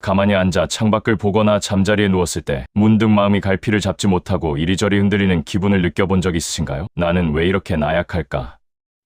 가만히 앉아 창밖을 보거나 잠자리에 누웠을 때 문득 마음이 갈피를 잡지 못하고 이리저리 흔들리는 기분을 느껴본 적 있으신가요? 나는 왜 이렇게 나약할까?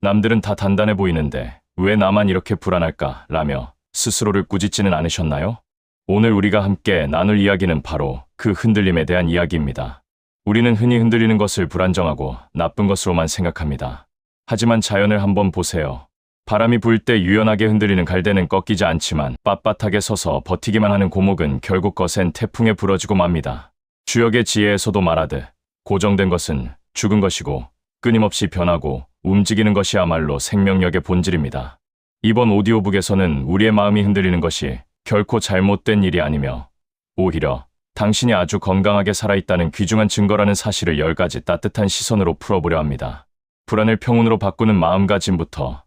남들은 다 단단해 보이는데 왜 나만 이렇게 불안할까? 라며 스스로를 꾸짖지는 않으셨나요? 오늘 우리가 함께 나눌 이야기는 바로 그 흔들림에 대한 이야기입니다. 우리는 흔히 흔들리는 것을 불안정하고 나쁜 것으로만 생각합니다. 하지만 자연을 한번 보세요. 바람이 불 때 유연하게 흔들리는 갈대는 꺾이지 않지만 빳빳하게 서서 버티기만 하는 고목은 결국 거센 태풍에 부러지고 맙니다. 주역의 지혜에서도 말하듯 고정된 것은 죽은 것이고 끊임없이 변하고 움직이는 것이야말로 생명력의 본질입니다. 이번 오디오북에서는 우리의 마음이 흔들리는 것이 결코 잘못된 일이 아니며 오히려 당신이 아주 건강하게 살아있다는 귀중한 증거라는 사실을 10가지 따뜻한 시선으로 풀어보려 합니다. 불안을 평온으로 바꾸는 마음가짐부터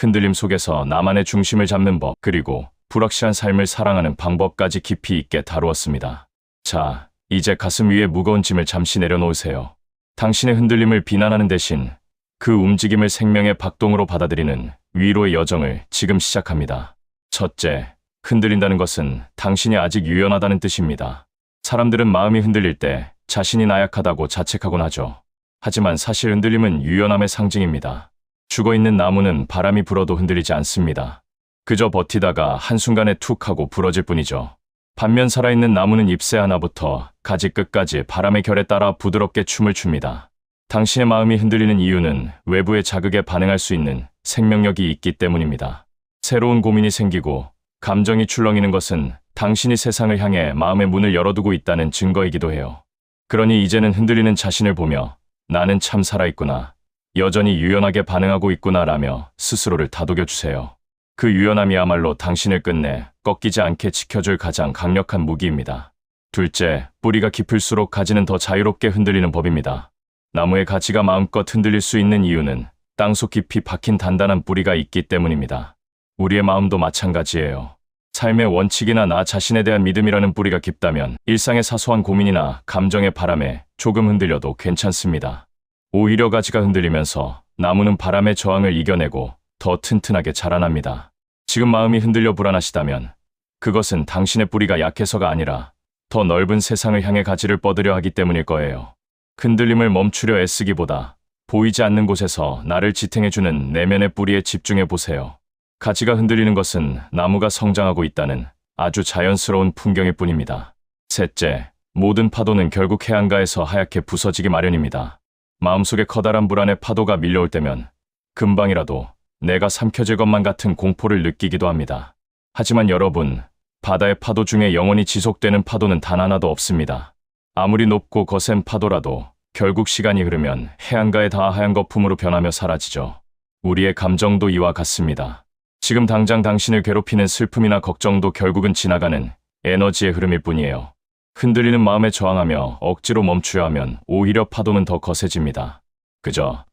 흔들림 속에서 나만의 중심을 잡는 법, 그리고 불확실한 삶을 사랑하는 방법까지 깊이 있게 다루었습니다. 자, 이제 가슴 위에 무거운 짐을 잠시 내려놓으세요. 당신의 흔들림을 비난하는 대신 그 움직임을 생명의 박동으로 받아들이는 위로의 여정을 지금 시작합니다. 첫째, 흔들린다는 것은 당신이 아직 유연하다는 뜻입니다. 사람들은 마음이 흔들릴 때 자신이 나약하다고 자책하곤 하죠. 하지만 사실 흔들림은 유연함의 상징입니다. 죽어있는 나무는 바람이 불어도 흔들리지 않습니다. 그저 버티다가 한순간에 툭 하고 부러질 뿐이죠. 반면 살아있는 나무는 잎새 하나부터 가지 끝까지 바람의 결에 따라 부드럽게 춤을 춥니다. 당신의 마음이 흔들리는 이유는 외부의 자극에 반응할 수 있는 생명력이 있기 때문입니다. 새로운 고민이 생기고 감정이 출렁이는 것은 당신이 세상을 향해 마음의 문을 열어두고 있다는 증거이기도 해요. 그러니 이제는 흔들리는 자신을 보며 나는 참 살아있구나, 여전히 유연하게 반응하고 있구나라며 스스로를 다독여주세요. 그 유연함이야말로 당신을 끝내 꺾이지 않게 지켜줄 가장 강력한 무기입니다. 둘째, 뿌리가 깊을수록 가지는 더 자유롭게 흔들리는 법입니다. 나무의 가지가 마음껏 흔들릴 수 있는 이유는 땅속 깊이 박힌 단단한 뿌리가 있기 때문입니다. 우리의 마음도 마찬가지예요. 삶의 원칙이나 나 자신에 대한 믿음이라는 뿌리가 깊다면 일상의 사소한 고민이나 감정의 바람에 조금 흔들려도 괜찮습니다. 오히려 가지가 흔들리면서 나무는 바람의 저항을 이겨내고 더 튼튼하게 자라납니다. 지금 마음이 흔들려 불안하시다면 그것은 당신의 뿌리가 약해서가 아니라 더 넓은 세상을 향해 가지를 뻗으려 하기 때문일 거예요. 흔들림을 멈추려 애쓰기보다 보이지 않는 곳에서 나를 지탱해주는 내면의 뿌리에 집중해 보세요. 가지가 흔들리는 것은 나무가 성장하고 있다는 아주 자연스러운 풍경일 뿐입니다. 셋째, 모든 파도는 결국 해안가에서 하얗게 부서지기 마련입니다. 마음속에 커다란 불안의 파도가 밀려올 때면 금방이라도 내가 삼켜질 것만 같은 공포를 느끼기도 합니다. 하지만 여러분, 바다의 파도 중에 영원히 지속되는 파도는 단 하나도 없습니다. 아무리 높고 거센 파도라도 결국 시간이 흐르면 해안가에 닿아 하얀 거품으로 변하며 사라지죠. 우리의 감정도 이와 같습니다. 지금 당장 당신을 괴롭히는 슬픔이나 걱정도 결국은 지나가는 에너지의 흐름일 뿐이에요. 흔들리는 마음에 저항하며 억지로 멈추려 하면 오히려 파도는 더 거세집니다. 그저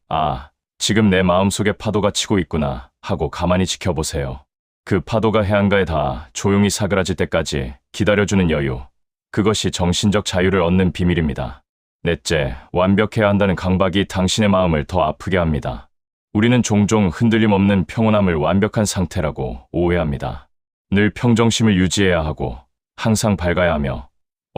지금 내 마음속에 파도가 치고 있구나 하고 가만히 지켜보세요. 그 파도가 해안가에 닿아 조용히 사그라질 때까지 기다려주는 여유, 그것이 정신적 자유를 얻는 비밀입니다. 넷째, 완벽해야 한다는 강박이 당신의 마음을 더 아프게 합니다. 우리는 종종 흔들림 없는 평온함을 완벽한 상태라고 오해합니다. 늘 평정심을 유지해야 하고 항상 밝아야 하며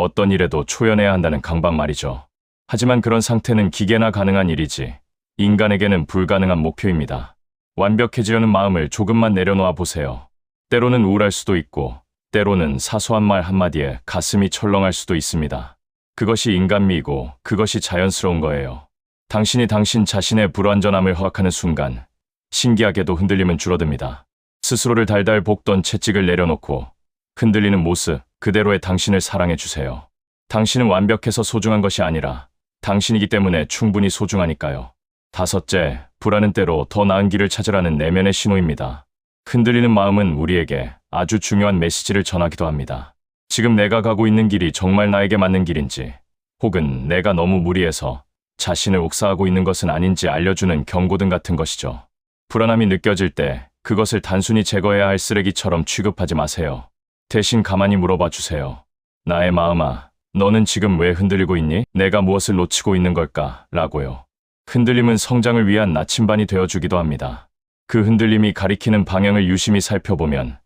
어떤 일에도 초연해야 한다는 강박 말이죠. 하지만 그런 상태는 기계나 가능한 일이지 인간에게는 불가능한 목표입니다. 완벽해지려는 마음을 조금만 내려놓아 보세요. 때로는 우울할 수도 있고 때로는 사소한 말 한마디에 가슴이 철렁할 수도 있습니다. 그것이 인간미이고 그것이 자연스러운 거예요. 당신이 당신 자신의 불완전함을 허락하는 순간 신기하게도 흔들림은 줄어듭니다. 스스로를 달달 볶던 채찍을 내려놓고 흔들리는 모습 그대로의 당신을 사랑해 주세요. 당신은 완벽해서 소중한 것이 아니라 당신이기 때문에 충분히 소중하니까요. 다섯째, 불안은 때로 더 나은 길을 찾으라는 내면의 신호입니다. 흔들리는 마음은 우리에게 아주 중요한 메시지를 전하기도 합니다. 지금 내가 가고 있는 길이 정말 나에게 맞는 길인지, 혹은 내가 너무 무리해서 자신을 옥사하고 있는 것은 아닌지 알려주는 경고등 같은 것이죠. 불안함이 느껴질 때 그것을 단순히 제거해야 할 쓰레기처럼 취급하지 마세요. 대신 가만히 물어봐 주세요. 나의 마음아, 너는 지금 왜 흔들리고 있니? 내가 무엇을 놓치고 있는 걸까? 라고요. 흔들림은 성장을 위한 나침반이 되어주기도 합니다. 그 흔들림이 가리키는 방향을 유심히 살펴보면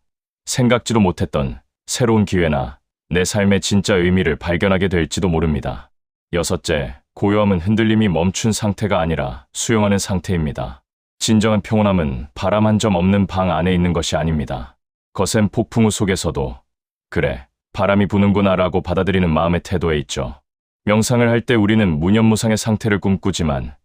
생각지도 못했던 새로운 기회나 내 삶의 진짜 의미를 발견하게 될지도 모릅니다. 여섯째, 고요함은 흔들림이 멈춘 상태가 아니라 수용하는 상태입니다. 진정한 평온함은 바람 한 점 없는 방 안에 있는 것이 아닙니다. 거센 폭풍우 속에서도 그래, 바람이 부는구나 라고 받아들이는 마음의 태도에 있죠. 명상을 할 때 우리는 무념무상의 상태를 꿈꾸지만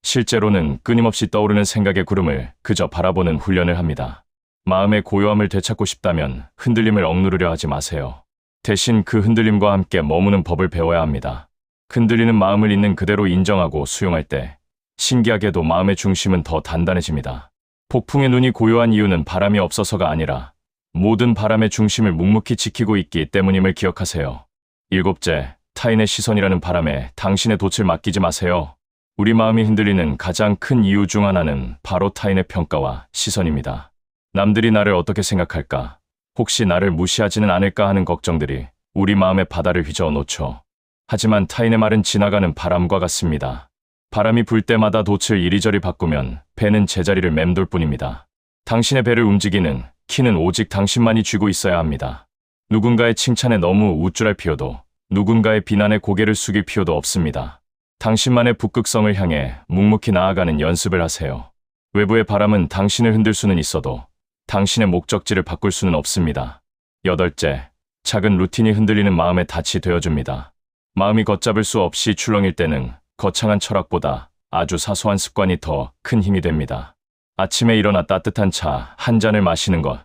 실제로는 끊임없이 떠오르는 생각의 구름을 그저 바라보는 훈련을 합니다. 마음의 고요함을 되찾고 싶다면 흔들림을 억누르려 하지 마세요. 대신 그 흔들림과 함께 머무는 법을 배워야 합니다. 흔들리는 마음을 있는 그대로 인정하고 수용할 때 신기하게도 마음의 중심은 더 단단해집니다. 폭풍의 눈이 고요한 이유는 바람이 없어서가 아니라 모든 바람의 중심을 묵묵히 지키고 있기 때문임을 기억하세요. 일곱째, 타인의 시선이라는 바람에 당신의 돛을 맡기지 마세요. 우리 마음이 흔들리는 가장 큰 이유 중 하나는 바로 타인의 평가와 시선입니다. 남들이 나를 어떻게 생각할까? 혹시 나를 무시하지는 않을까 하는 걱정들이 우리 마음의 바다를 휘저어 놓죠. 하지만 타인의 말은 지나가는 바람과 같습니다. 바람이 불 때마다 돛을 이리저리 바꾸면 배는 제자리를 맴돌 뿐입니다. 당신의 배를 움직이는 키는 오직 당신만이 쥐고 있어야 합니다. 누군가의 칭찬에 너무 우쭐할 필요도, 누군가의 비난에 고개를 숙일 필요도 없습니다. 당신만의 북극성을 향해 묵묵히 나아가는 연습을 하세요. 외부의 바람은 당신을 흔들 수는 있어도 당신의 목적지를 바꿀 수는 없습니다. 여덟째, 작은 루틴이 흔들리는 마음의 닻이 되어줍니다. 마음이 걷잡을 수 없이 출렁일 때는 거창한 철학보다 아주 사소한 습관이 더 큰 힘이 됩니다. 아침에 일어나 따뜻한 차 한 잔을 마시는 것,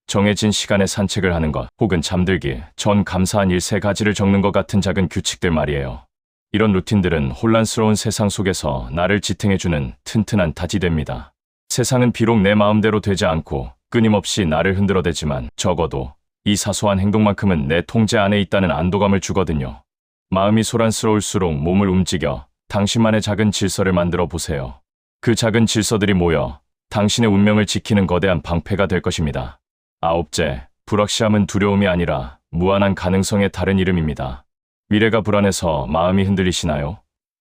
정해진 시간에 산책을 하는 것, 혹은 잠들기 전 감사한 일 3가지를 적는 것 같은 작은 규칙들 말이에요. 이런 루틴들은 혼란스러운 세상 속에서 나를 지탱해주는 튼튼한 닻이 됩니다. 세상은 비록 내 마음대로 되지 않고 끊임없이 나를 흔들어대지만 적어도 이 사소한 행동만큼은 내 통제 안에 있다는 안도감을 주거든요. 마음이 소란스러울수록 몸을 움직여 당신만의 작은 질서를 만들어 보세요. 그 작은 질서들이 모여 당신의 운명을 지키는 거대한 방패가 될 것입니다. 아홉째, 불확실함은 두려움이 아니라 무한한 가능성의 다른 이름입니다. 미래가 불안해서 마음이 흔들리시나요?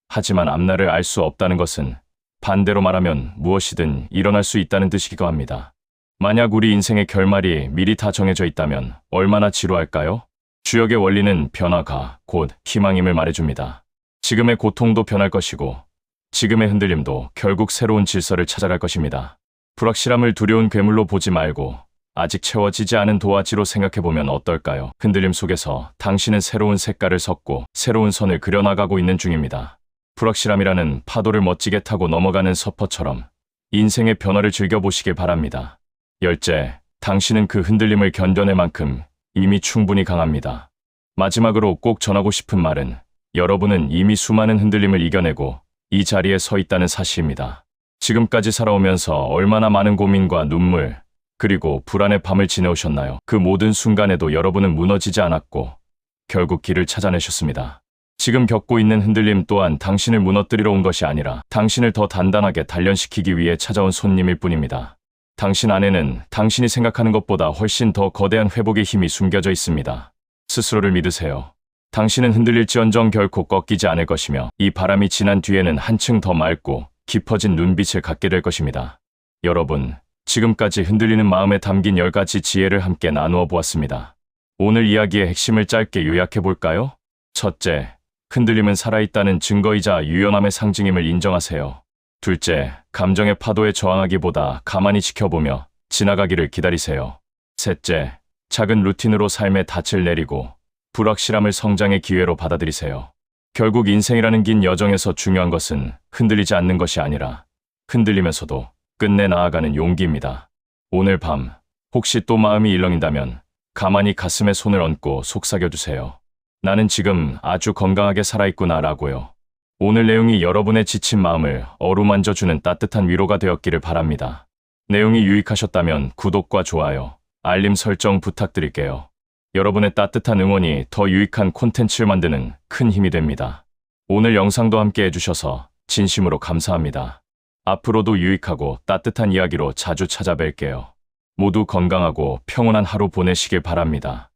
하지만 앞날을 알 수 없다는 것은 반대로 말하면 무엇이든 일어날 수 있다는 뜻이기도 합니다. 만약 우리 인생의 결말이 미리 다 정해져 있다면 얼마나 지루할까요? 주역의 원리는 변화가 곧 희망임을 말해줍니다. 지금의 고통도 변할 것이고 지금의 흔들림도 결국 새로운 질서를 찾아갈 것입니다. 불확실함을 두려운 괴물로 보지 말고 아직 채워지지 않은 도화지로 생각해보면 어떨까요? 흔들림 속에서 당신은 새로운 색깔을 섞고 새로운 선을 그려나가고 있는 중입니다. 불확실함이라는 파도를 멋지게 타고 넘어가는 서퍼처럼 인생의 변화를 즐겨보시길 바랍니다. 열째, 당신은 그 흔들림을 견뎌낼 만큼 이미 충분히 강합니다. 마지막으로 꼭 전하고 싶은 말은 여러분은 이미 수많은 흔들림을 이겨내고 이 자리에 서 있다는 사실입니다. 지금까지 살아오면서 얼마나 많은 고민과 눈물, 그리고 불안의 밤을 지내오셨나요? 그 모든 순간에도 여러분은 무너지지 않았고 결국 길을 찾아내셨습니다. 지금 겪고 있는 흔들림 또한 당신을 무너뜨리러 온 것이 아니라 당신을 더 단단하게 단련시키기 위해 찾아온 손님일 뿐입니다. 당신 안에는 당신이 생각하는 것보다 훨씬 더 거대한 회복의 힘이 숨겨져 있습니다. 스스로를 믿으세요. 당신은 흔들릴지언정 결코 꺾이지 않을 것이며 이 바람이 지난 뒤에는 한층 더 맑고 깊어진 눈빛을 갖게 될 것입니다. 여러분, 지금까지 흔들리는 마음에 담긴 10가지 지혜를 함께 나누어 보았습니다. 오늘 이야기의 핵심을 짧게 요약해 볼까요? 첫째, 흔들림은 살아있다는 증거이자 유연함의 상징임을 인정하세요. 둘째, 감정의 파도에 저항하기보다 가만히 지켜보며 지나가기를 기다리세요. 셋째, 작은 루틴으로 삶의 닻을 내리고 불확실함을 성장의 기회로 받아들이세요. 결국 인생이라는 긴 여정에서 중요한 것은 흔들리지 않는 것이 아니라 흔들리면서도 끝내 나아가는 용기입니다. 오늘 밤 혹시 또 마음이 일렁인다면 가만히 가슴에 손을 얹고 속삭여주세요. 나는 지금 아주 건강하게 살아있구나 라고요. 오늘 내용이 여러분의 지친 마음을 어루만져주는 따뜻한 위로가 되었기를 바랍니다. 내용이 유익하셨다면 구독과 좋아요, 알림 설정 부탁드릴게요. 여러분의 따뜻한 응원이 더 유익한 콘텐츠를 만드는 큰 힘이 됩니다. 오늘 영상도 함께 해주셔서 진심으로 감사합니다. 앞으로도 유익하고 따뜻한 이야기로 자주 찾아뵐게요. 모두 건강하고 평온한 하루 보내시길 바랍니다.